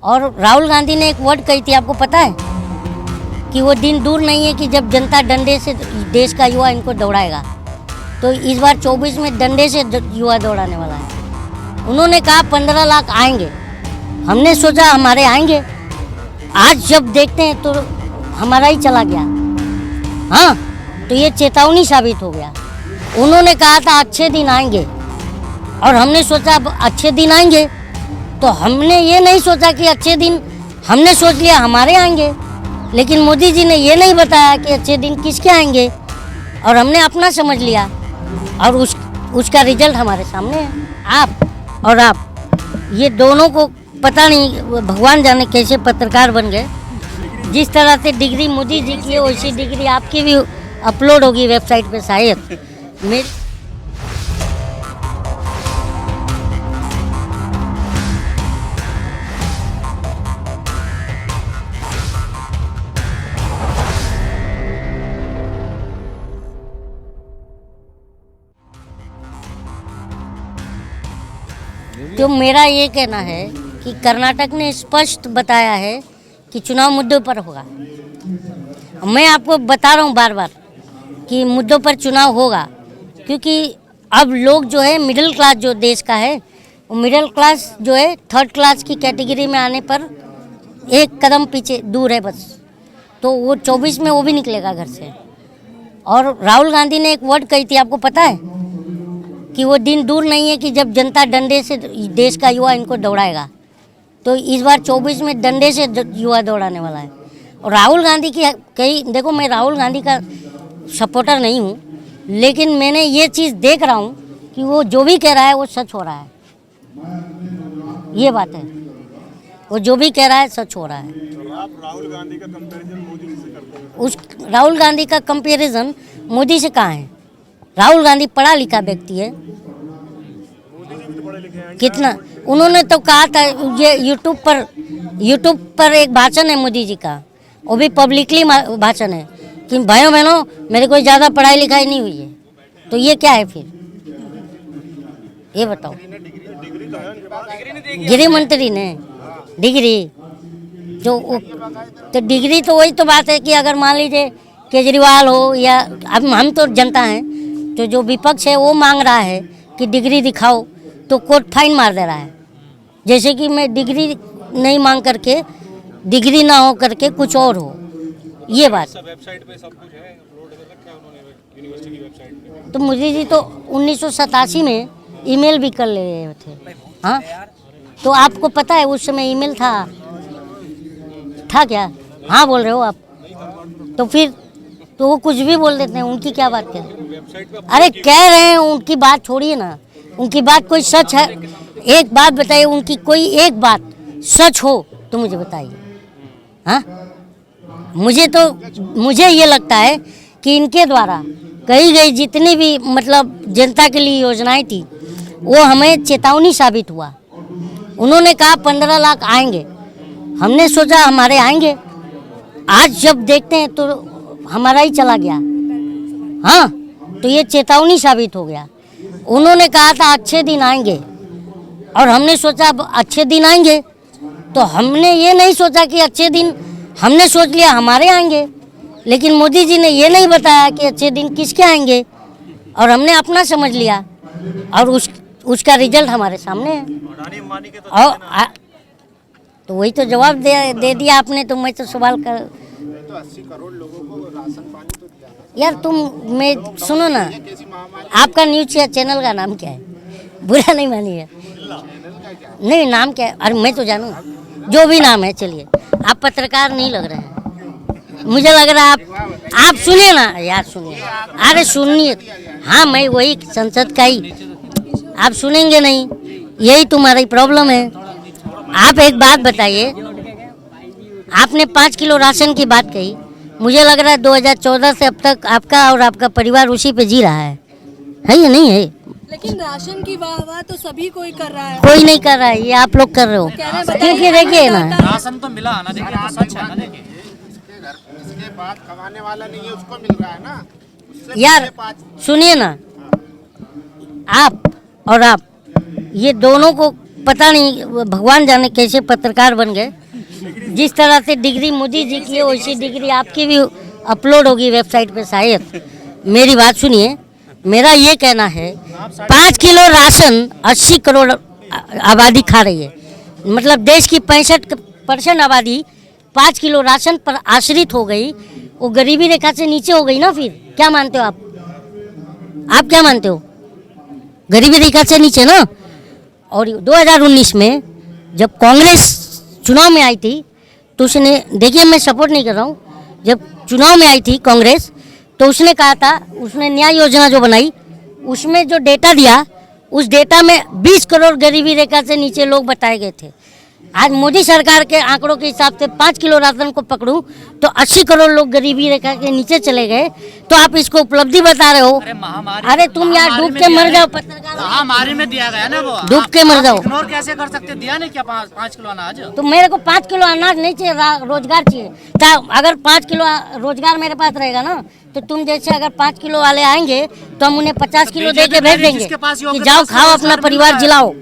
और राहुल गांधी ने एक वर्ड कही थी, आपको पता है कि वो दिन दूर नहीं है कि जब जनता डंडे से देश का युवा इनको दौड़ाएगा। तो इस बार 24 में डंडे से युवा दौड़ाने वाला है। उन्होंने कहा 15 लाख आएंगे, हमने सोचा हमारे आएंगे, आज जब देखते हैं तो हमारा ही चला गया। हाँ, तो ये चेतावनी साबित हो गया। उन्होंने कहा था अच्छे दिन आएंगे और हमने सोचा अब अच्छे दिन आएंगे, तो हमने ये नहीं सोचा कि अच्छे दिन, हमने सोच लिया हमारे आएंगे, लेकिन मोदी जी ने ये नहीं बताया कि अच्छे दिन किसके आएंगे, और हमने अपना समझ लिया और उसका रिजल्ट हमारे सामने है। आप और आप ये दोनों को पता नहीं भगवान जाने कैसे पत्रकार बन गए। जिस तरह से डिग्री मोदी जी की है वैसी डिग्री आपकी भी अपलोड होगी वेबसाइट पे शायद। मेरी तो मेरा ये कहना है कि कर्नाटक ने स्पष्ट बताया है कि चुनाव मुद्दों पर होगा। मैं आपको बता रहा हूँ बार बार कि मुद्दों पर चुनाव होगा, क्योंकि अब लोग जो है मिडिल क्लास जो देश का है, वो मिडिल क्लास जो है थर्ड क्लास की कैटेगरी में आने पर एक कदम पीछे दूर है बस। तो वो 24 में वो भी निकलेगा घर से। और राहुल गांधी ने एक वर्ड कही थी, आपको पता है कि वो दिन दूर नहीं है कि जब जनता डंडे से देश का युवा इनको दौड़ाएगा। तो इस बार 24 में डंडे से युवा दौड़ाने वाला है। और राहुल गांधी की कई, देखो मैं राहुल गांधी का सपोर्टर नहीं हूँ, लेकिन मैंने ये चीज़ देख रहा हूँ कि वो जो भी कह रहा है वो सच हो रहा है। ये बात है, वो जो भी कह रहा है सच हो रहा है। आप राहुल गांधी का कंपैरिजन मोदी जी से करते हैं? उस राहुल गांधी का कंपैरिजन मोदी से कहाँ है? राहुल गांधी पढ़ा लिखा व्यक्ति है। मोदी जी भी तो पढ़े लिखे हैं। कितना उन्होंने तो कहा था, ये यूट्यूब पर एक भाषण है मोदी जी का, वो भी पब्लिकली भाषण है कि भाइयों बहनों मेरे कोई ज़्यादा पढ़ाई लिखाई नहीं हुई है। तो ये क्या है फिर, ये बताओ। गृह मंत्री ने डिग्री तो डिग्री तो वही तो बात है कि अगर मान लीजिए केजरीवाल हो या अब हम तो जनता हैं, तो जो विपक्ष है वो मांग रहा है कि डिग्री दिखाओ, तो कोर्ट फाइन मार दे रहा है। जैसे कि मैं डिग्री नहीं मांग करके, डिग्री ना हो करके कुछ और हो, ये बात। वेबसाइट पे सब कुछ है, अपलोड कर रखा है उन्होंने यूनिवर्सिटी की वेबसाइट पे। तो मोदी जी तो 1987 में ईमेल भी कर ले रहे थे। हाँ, तो आपको पता है उस समय ईमेल था क्या? हाँ बोल रहे हो आप, तो फिर तो वो कुछ भी बोल देते हैं, उनकी क्या बात करें? अरे कह रहे हैं, उनकी बात छोड़िए ना, उनकी बात कोई सच है? एक बात बताइए, उनकी कोई एक बात सच हो तो मुझे बताइए। हाँ, मुझे ये लगता है कि इनके द्वारा कही गई जितनी भी मतलब जनता के लिए योजनाएं थी, वो हमें चेतावनी साबित हुआ। उन्होंने कहा 15 लाख आएंगे, हमने सोचा हमारे आएंगे, आज जब देखते हैं तो हमारा ही चला गया। हाँ, तो ये चेतावनी साबित हो गया। उन्होंने कहा था अच्छे दिन आएंगे और हमने सोचा अब अच्छे दिन आएंगे, तो हमने ये नहीं सोचा कि अच्छे दिन, हमने सोच लिया हमारे आएंगे, लेकिन मोदी जी ने ये नहीं बताया कि अच्छे दिन किसके आएंगे, और हमने अपना समझ लिया और उसका रिजल्ट हमारे सामने है। और तो वही तो जवाब दे दिया आपने। तो मैं तो सवाल कर, तो 80 करोड़ लोगों को राशन पानी तो दिया ना यार मैं सुनो ना, आपका न्यूज चैनल का नाम क्या है? बुरा नहीं मानिए, नहीं नाम क्या है? अरे मैं तो जानूँ, जो भी नाम है, चलिए आप पत्रकार नहीं लग रहे हैं, मुझे लग रहा है आप सुनिए ना यार, सुनिए, अरे सुनिए। हाँ, मैं वही संसद का ही, आप सुनेंगे नहीं, यही तुम्हारी प्रॉब्लम है। आप एक बात बताइए, आपने 5 किलो राशन की बात कही, मुझे लग रहा है 2014 से अब तक आपका और आपका परिवार उसी पे जी रहा है या नहीं है? लेकिन राशन की वाह तो सभी कोई कर रहा है, कोई नहीं कर रहा है, ये आप लोग कर रहे हो। क्योंकि देखिए ना, राशन तो मिला ना, देखिए तो सच है ना, देखिए इसके बाद कमाने वाला नहीं है उसको मिल रहा है ना। यार सुनिए ना, आप और आप ये दोनों को पता नहीं भगवान जाने कैसे पत्रकार बन गए। जिस तरह से डिग्री मोदी जी की है वैसी डिग्री आपकी भी अपलोड होगी वेबसाइट पे शायद। मेरी बात सुनिए, मेरा ये कहना है 5 किलो राशन 80 करोड़ आबादी खा रही है। मतलब देश की 65% आबादी 5 किलो राशन पर आश्रित हो गई। वो गरीबी रेखा से नीचे हो गई ना। फिर क्या मानते हो आप क्या मानते हो? गरीबी रेखा से नीचे ना। और 2019 में जब कांग्रेस चुनाव में आई थी तो उसने, देखिए मैं सपोर्ट नहीं कर रहा हूँ, जब चुनाव में आई थी कांग्रेस तो उसने कहा था, उसने न्याय योजना जो बनाई उसमें जो डेटा दिया उस डेटा में 20 करोड़ गरीबी रेखा से नीचे लोग बताए गए थे। आज मोदी सरकार के आंकड़ों के हिसाब से 5 किलो राशन को पकड़ूं तो 80 करोड़ लोग गरीबी रेखा के नीचे चले गए। तो आप इसको उपलब्धि बता रहे हो? अरे तुम यार डूब के मर जाओ पत्रकार। महामारी में दिया गया ना वो, डूब के मर जाओ। इग्नोर कैसे कर सकते? दिया नहीं क्या 5 किलो अनाज? तो मेरे को 5 किलो अनाज नहीं चाहिए, रोजगार चाहिए। तो अगर 5 किलो रोजगार मेरे पास रहेगा ना तो तुम जैसे अगर 5 किलो वाले आएंगे तो हम उन्हें 50 किलो दे के भेज देंगे कि जाओ खाओ अपना परिवार जिलाओ।